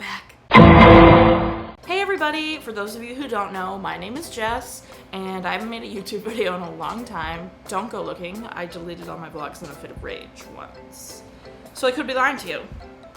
back. Hey everybody, for those of you who don't know, my name is Jess, and I haven't made a YouTube video in a long time. Don't go looking. I deleted all my vlogs in a fit of rage once. So I could be lying to you.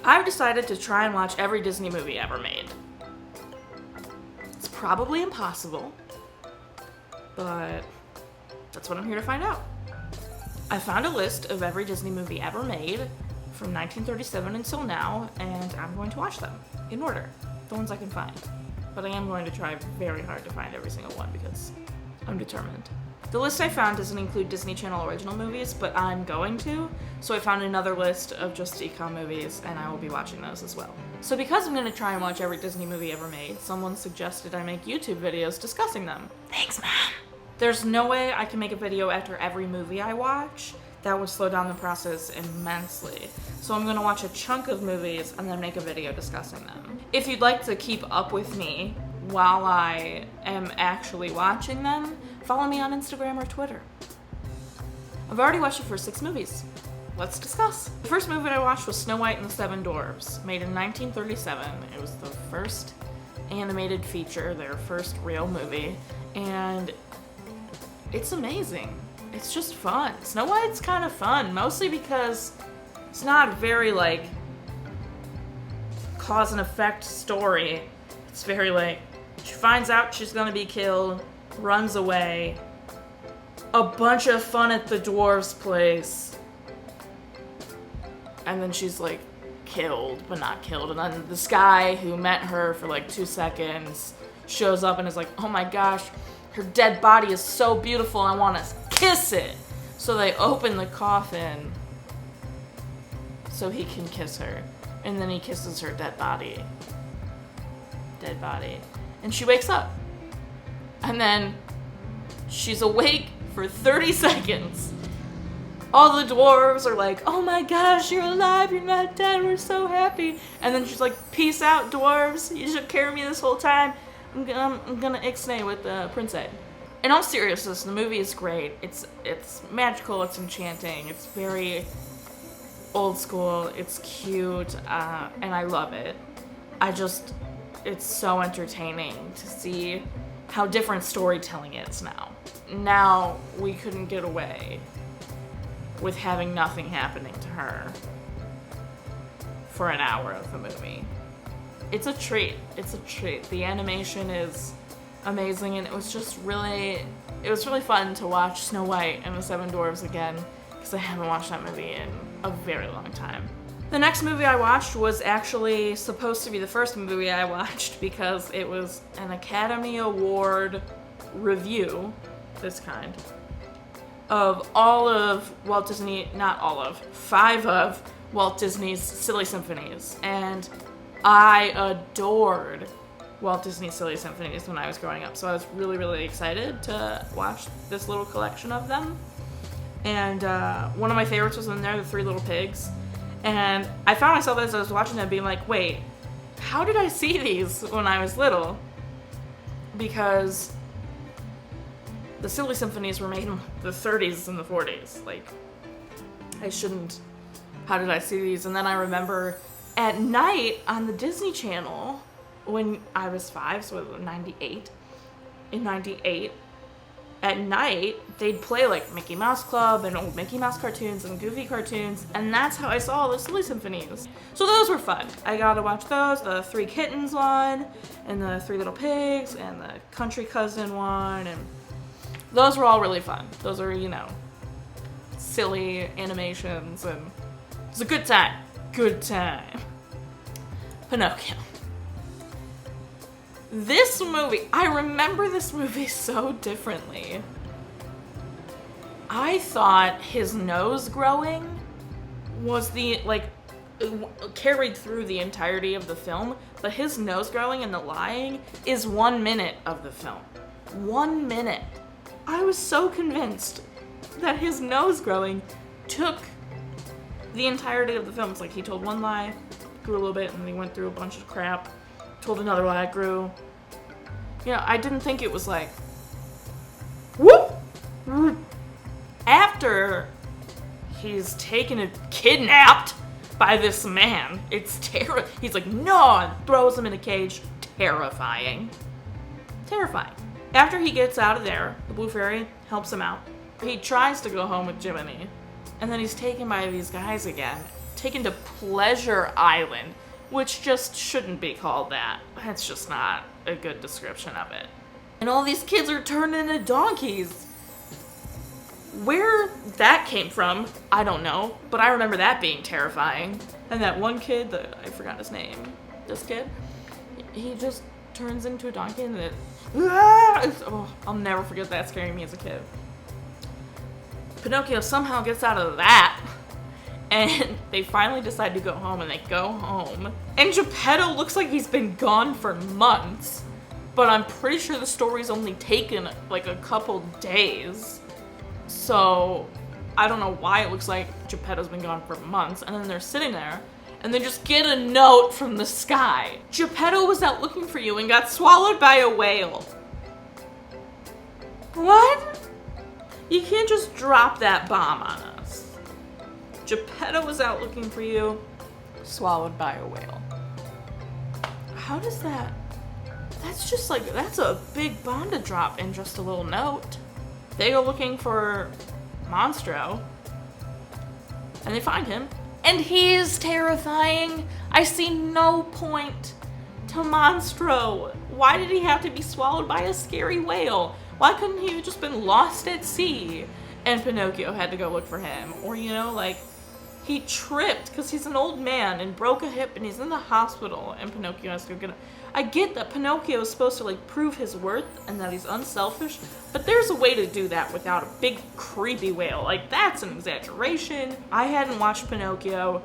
I've decided to try and watch every Disney movie ever made. It's probably impossible, but that's what I'm here to find out. I found a list of every Disney movie ever made from 1937 until now, and I'm going to watch them in order, the ones I can find. But I am going to try very hard to find every single one because I'm determined. The list I found doesn't include Disney Channel original movies, but I'm going to, so I found another list of just econ movies, and I will be watching those as well. So because I'm going to try and watch every Disney movie ever made, someone suggested I make YouTube videos discussing them. Thanks, Mom! There's no way I can make a video after every movie I watch. That would slow down the process immensely. So I'm gonna watch a chunk of movies and then make a video discussing them. If you'd like to keep up with me while I am actually watching them, follow me on Instagram or Twitter. I've already watched the first 6 movies. Let's discuss. The first movie I watched was Snow White and the Seven Dwarfs, made in 1937. It was the first animated feature, their first real movie, and it's amazing. It's just fun. Snow White's kind of fun, mostly because it's not a very, like, cause and effect story. It's very, like, she finds out she's gonna be killed, runs away, a bunch of fun at the dwarves' place, and then she's, like, killed, but not killed. And then this guy who met her for, like, 2 seconds shows up and is like, oh my gosh, her dead body is so beautiful, I want to kiss it. So they open the coffin so he can kiss her. And then he kisses her dead body. Dead body. And she wakes up. And then she's awake for 30 seconds. All the dwarves are like, oh my gosh, you're alive, you're not dead, we're so happy. And then she's like, peace out, dwarves. You took care of me this whole time. I'm gonna ixnay with the princess. In all seriousness, the movie is great. It's magical, it's enchanting, it's very old school, it's cute, and I love it. It's so entertaining to see how different storytelling is now. Now, we couldn't get away with having nothing happening to her for an hour of the movie. It's a treat. It's a treat. The animation is amazing, and it was really fun to watch Snow White and the Seven Dwarfs again, because I haven't watched that movie in a very long time. The next movie I watched was actually supposed to be the first movie I watched because it was an Academy Award review, this kind, of all of Walt Disney, not all of, 5 of Walt Disney's Silly Symphonies, and I adored Walt Disney Silly Symphonies when I was growing up, so I was really, really excited to watch this little collection of them. And one of my favorites was in there, The Three Little Pigs. And I found myself as I was watching them being like, wait, how did I see these when I was little? Because the Silly Symphonies were made in the 30s and the 40s. Like, how did I see these? And then I remember at night on the Disney Channel, when I was 5, so it was 98, in 98, at night, they'd play like Mickey Mouse Club and old Mickey Mouse cartoons and Goofy cartoons, and that's how I saw the Silly Symphonies. So those were fun. I got to watch those, the Three Kittens one, and the Three Little Pigs, and the Country Cousin one, and those were all really fun. Those are, silly animations, and it was a good time. Good time. Pinocchio. This movie, I remember this movie so differently. I thought his nose growing was carried through the entirety of the film, but his nose growing and the lying is 1 minute of the film. 1 minute. I was so convinced that his nose growing took the entirety of the film. It's like he told one lie, grew a little bit, and then he went through a bunch of crap, told another lie, grew. I didn't think it was like, whoop! After he's kidnapped by this man. It's he's like, no, and throws him in a cage. Terrifying. Terrifying. After he gets out of there, the Blue Fairy helps him out. He tries to go home with Jiminy, and then he's taken by these guys again, taken to Pleasure Island, which just shouldn't be called that. That's just not a good description of it. And all these kids are turned into donkeys. Where that came from, I don't know, but I remember that being terrifying. And that one kid, I forgot his name, this kid, he just turns into a donkey and I'll never forget that scaring me as a kid. Pinocchio somehow gets out of that, and they finally decide to go home, and they go home. And Geppetto looks like he's been gone for months, but I'm pretty sure the story's only taken like a couple days. So I don't know why it looks like Geppetto's been gone for months, and then they're sitting there, and they just get a note from the sky. Geppetto was out looking for you and got swallowed by a whale. What? You can't just drop that bomb on us. Geppetto was out looking for you, swallowed by a whale. How does that... That's just like, that's a big bomb to drop in just a little note. They go looking for Monstro, and they find him, and he's terrifying. I see no point to Monstro. Why did he have to be swallowed by a scary whale? Why couldn't he have just been lost at sea and Pinocchio had to go look for him? Or, you know, like, he tripped because he's an old man and broke a hip and he's in the hospital and Pinocchio has to go get him. I get that Pinocchio is supposed to, like, prove his worth and that he's unselfish, but there's a way to do that without a big, creepy whale. Like, that's an exaggeration. I hadn't watched Pinocchio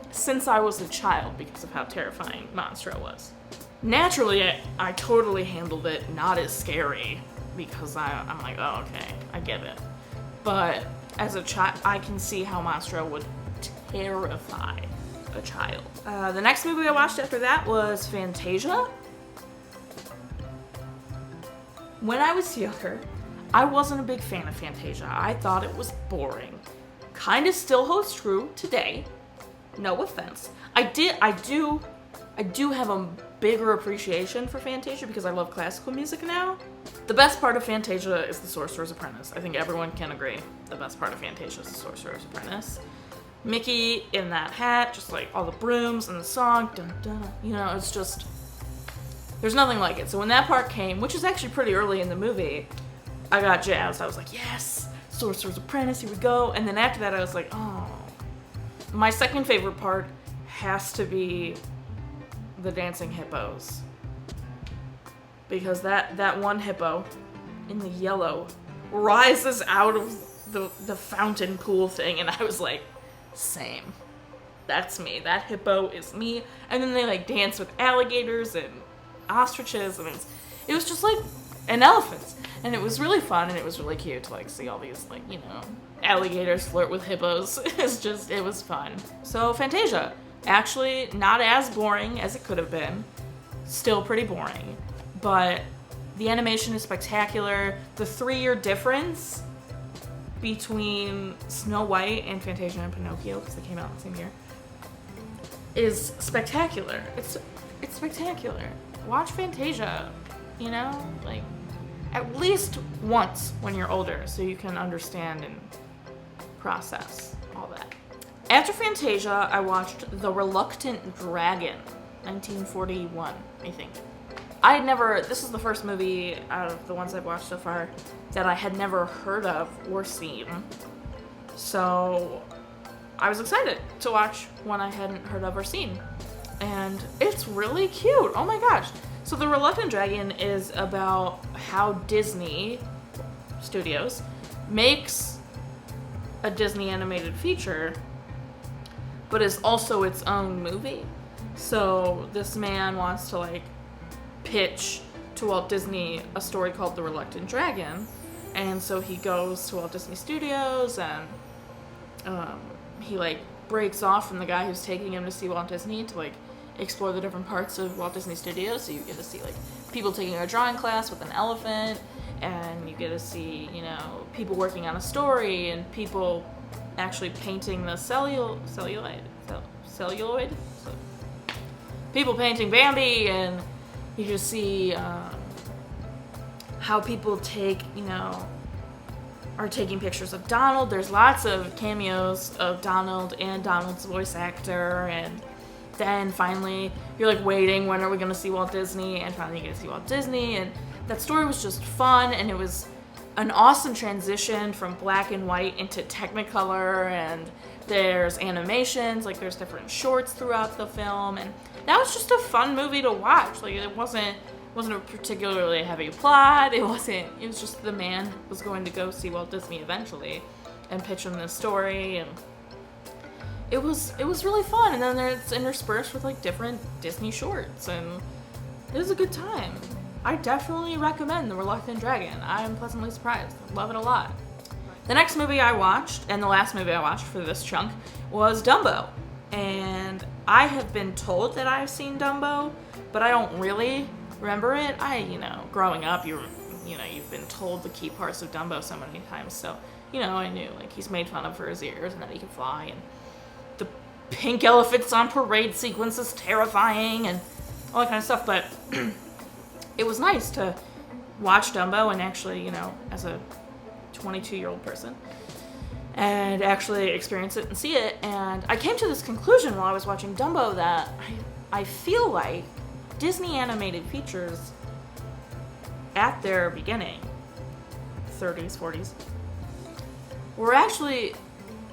since I was a child because of how terrifying Monstro was. Naturally, I totally handled it not as scary because I'm like, oh, okay, I get it. But as a child, I can see how Monstro would terrify a child. The next movie I watched after that was Fantasia. When I was younger, I wasn't a big fan of Fantasia. I thought it was boring. Kind of still holds true today. No offense. I do have a bigger appreciation for Fantasia because I love classical music now. The best part of Fantasia is The Sorcerer's Apprentice. I think everyone can agree. The best part of Fantasia is The Sorcerer's Apprentice. Mickey in that hat, just like all the brooms and the song, dun dun, you know, it's just, there's nothing like it. So when that part came, which is actually pretty early in the movie, I got jazzed. I was like, yes, Sorcerer's Apprentice, here we go. And then after that, I was like, oh. My second favorite part has to be the dancing hippos. Because that one hippo in the yellow rises out of the fountain pool thing, and I was like, same. That's me. That hippo is me. And then they like dance with alligators and ostriches, and it was just like an elephant. And it was really fun, and it was really cute to like see all these like, you know, alligators flirt with hippos. It was fun. So Fantasia, actually not as boring as it could have been. Still pretty boring. But the animation is spectacular. The 3-year difference between Snow White and Fantasia and Pinocchio, because they came out the same year, is spectacular. It's spectacular. Watch Fantasia, you know, like at least once when you're older so you can understand and process all that. After Fantasia, I watched The Reluctant Dragon, 1941, I think. This is the first movie out of the ones I've watched so far that I had never heard of or seen. So I was excited to watch one I hadn't heard of or seen. And it's really cute. Oh my gosh. So The Reluctant Dragon is about how Disney Studios makes a Disney animated feature, but is also its own movie. So this man wants to like pitch to Walt Disney a story called The Reluctant Dragon, and so he goes to Walt Disney Studios and he like breaks off from the guy who's taking him to see Walt Disney to like explore the different parts of Walt Disney Studios. So you get to see like people taking a drawing class with an elephant, and you get to see, you know, people working on a story and people actually painting the cellulite celluloid. So, people painting Bambi, and you just see how people are taking pictures of Donald. There's lots of cameos of Donald and Donald's voice actor, and then finally you're like waiting, when are we gonna see Walt Disney? And finally you get to see Walt Disney, and that story was just fun, and it was an awesome transition from black and white into Technicolor, and there's animations, like there's different shorts throughout the film, and that was just a fun movie to watch. Like it wasn't a particularly heavy plot. It was just the man was going to go see Walt Disney eventually and pitch him this story, and it was really fun. And then it's interspersed with like different Disney shorts, and it was a good time. I definitely recommend The Reluctant Dragon. I'm pleasantly surprised. Love it a lot. The next movie I watched, and the last movie I watched for this chunk, was Dumbo. And I have been told that I've seen Dumbo, but I don't really remember it. Growing up, you've been told the key parts of Dumbo so many times, so, I knew, like, he's made fun of for his ears and that he can fly, and the pink elephants on parade sequence is terrifying, and all that kind of stuff, but it was nice to watch Dumbo and actually, as a 22-year-old person, and actually experience it and see it, and I came to this conclusion while I was watching Dumbo that I feel like Disney animated features at their beginning, 30s, 40s, were actually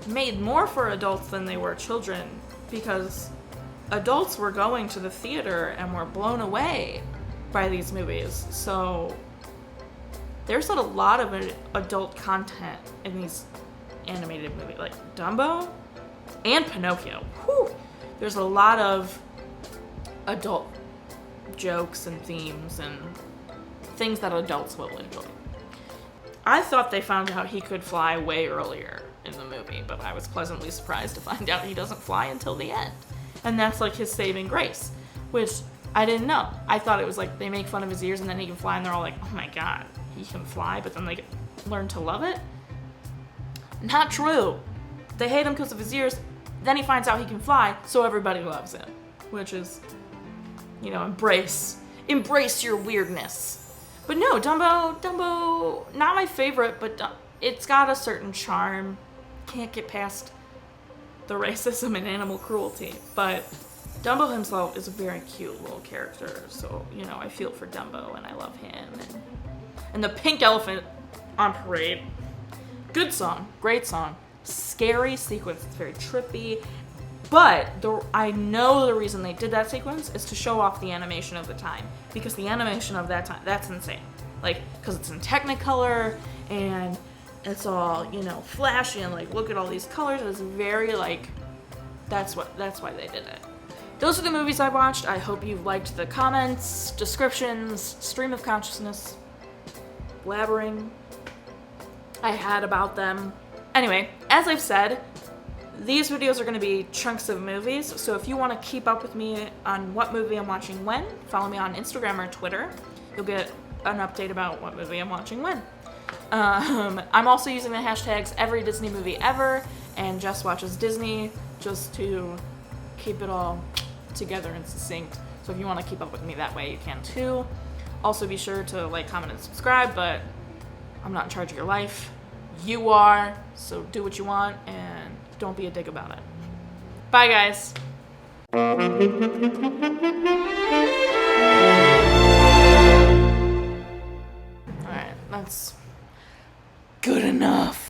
made more for adults than they were children, because adults were going to the theater and were blown away by these movies. So there's a lot of adult content in these animated movies, like Dumbo and Pinocchio. Whew. There's a lot of adult jokes and themes and things that adults will enjoy. I thought they found out he could fly way earlier in the movie, but I was pleasantly surprised to find out he doesn't fly until the end. And that's like his saving grace, which I didn't know. I thought it was like they make fun of his ears and then he can fly, and they're all like, oh my god, he can fly, but then they learn to love it. Not true. They hate him because of his ears, then he finds out he can fly, so everybody loves him, which is, embrace your weirdness. But no, Dumbo, not my favorite, but it's got a certain charm. Can't get past the racism and animal cruelty, but Dumbo himself is a very cute little character, so, I feel for Dumbo, and I love him. And the pink elephant on parade, good song, great song, scary sequence, it's very trippy, but I know the reason they did that sequence is to show off the animation of the time, because the animation of that time, that's insane. Like, because it's in Technicolor, and it's all, flashy, and like, look at all these colors, it's very like, that's why they did it. Those are the movies I watched. I hope you liked the comments, descriptions, stream of consciousness, blabbering I had about them. Anyway, as I've said, these videos are going to be chunks of movies, so if you want to keep up with me on what movie I'm watching when, follow me on Instagram or Twitter. You'll get an update about what movie I'm watching when. I'm also using the hashtags #EveryDisneyMovieEver and Jess Watches Disney, just to keep it all together and succinct. So if you want to keep up with me that way, you can too. Also be sure to like, comment, and subscribe, but I'm not in charge of your life. You are, so do what you want and don't be a dick about it. Bye, guys. Alright, that's good enough.